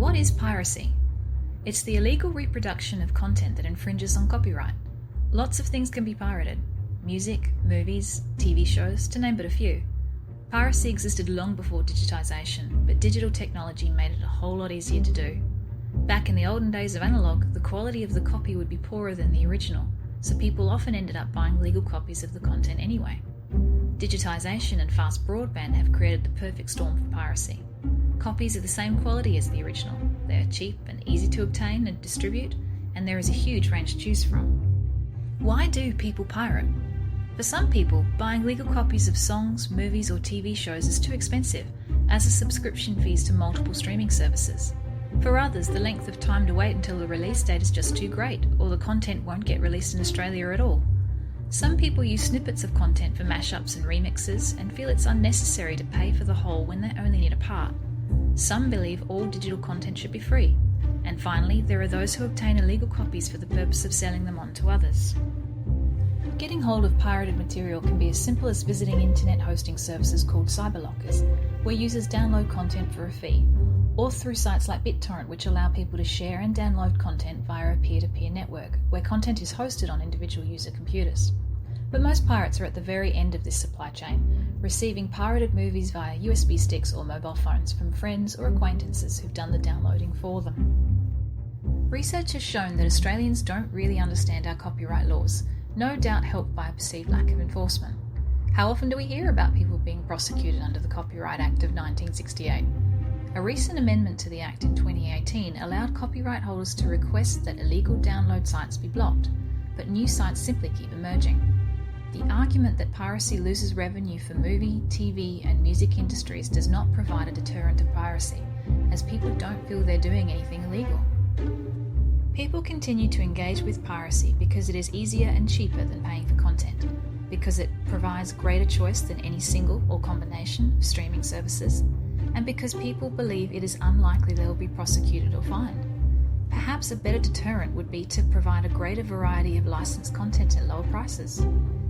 What is piracy? It's the illegal reproduction of content that infringes on copyright. Lots of things can be pirated: music, movies, TV shows, to name but a few. Piracy existed long before digitisation, but digital technology made it a whole lot easier to do. Back in the olden days of analogue, the quality of the copy would be poorer than the original, so people often ended up buying legal copies of the content anyway. Digitisation and fast broadband have created the perfect storm for piracy. Copies are the same quality as the original. They are cheap and easy to obtain and distribute, and there is a huge range to choose from. Why do people pirate? For some people, buying legal copies of songs, movies or TV shows is too expensive, as are subscription fees to multiple streaming services. For others, the length of time to wait until the release date is just too great, or the content won't get released in Australia at all. Some people use snippets of content for mashups and remixes and feel it's unnecessary to pay for the whole when they only need a part. Some believe all digital content should be free. And finally, there are those who obtain illegal copies for the purpose of selling them on to others. Getting hold of pirated material can be as simple as visiting internet hosting services called cyberlockers, where users download content for a fee, or through sites like BitTorrent, which allow people to share and download content via a peer-to-peer network, where content is hosted on individual user computers. But most pirates are at the very end of this supply chain, receiving pirated movies via USB sticks or mobile phones from friends or acquaintances who've done the downloading for them. Research has shown that Australians don't really understand our copyright laws, no doubt helped by a perceived lack of enforcement. How often do we hear about people being prosecuted under the Copyright Act of 1968? A recent amendment to the Act in 2018 allowed copyright holders to request that illegal download sites be blocked, but new sites simply keep emerging. The argument that piracy loses revenue for movie, TV and music industries does not provide a deterrent to piracy, as people don't feel they're doing anything illegal. People continue to engage with piracy because it is easier and cheaper than paying for content, because it provides greater choice than any single or combination of streaming services, and because people believe it is unlikely they will be prosecuted or fined. Perhaps a better deterrent would be to provide a greater variety of licensed content at lower prices.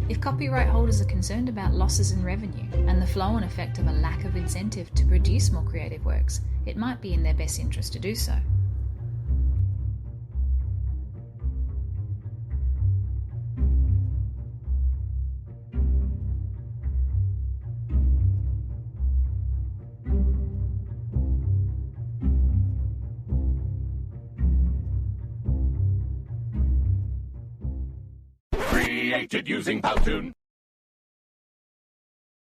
If copyright holders are concerned about losses in revenue and the flow-on effect of a lack of incentive to produce more creative works, it might be in their best interest to do so. Created using Powtoon.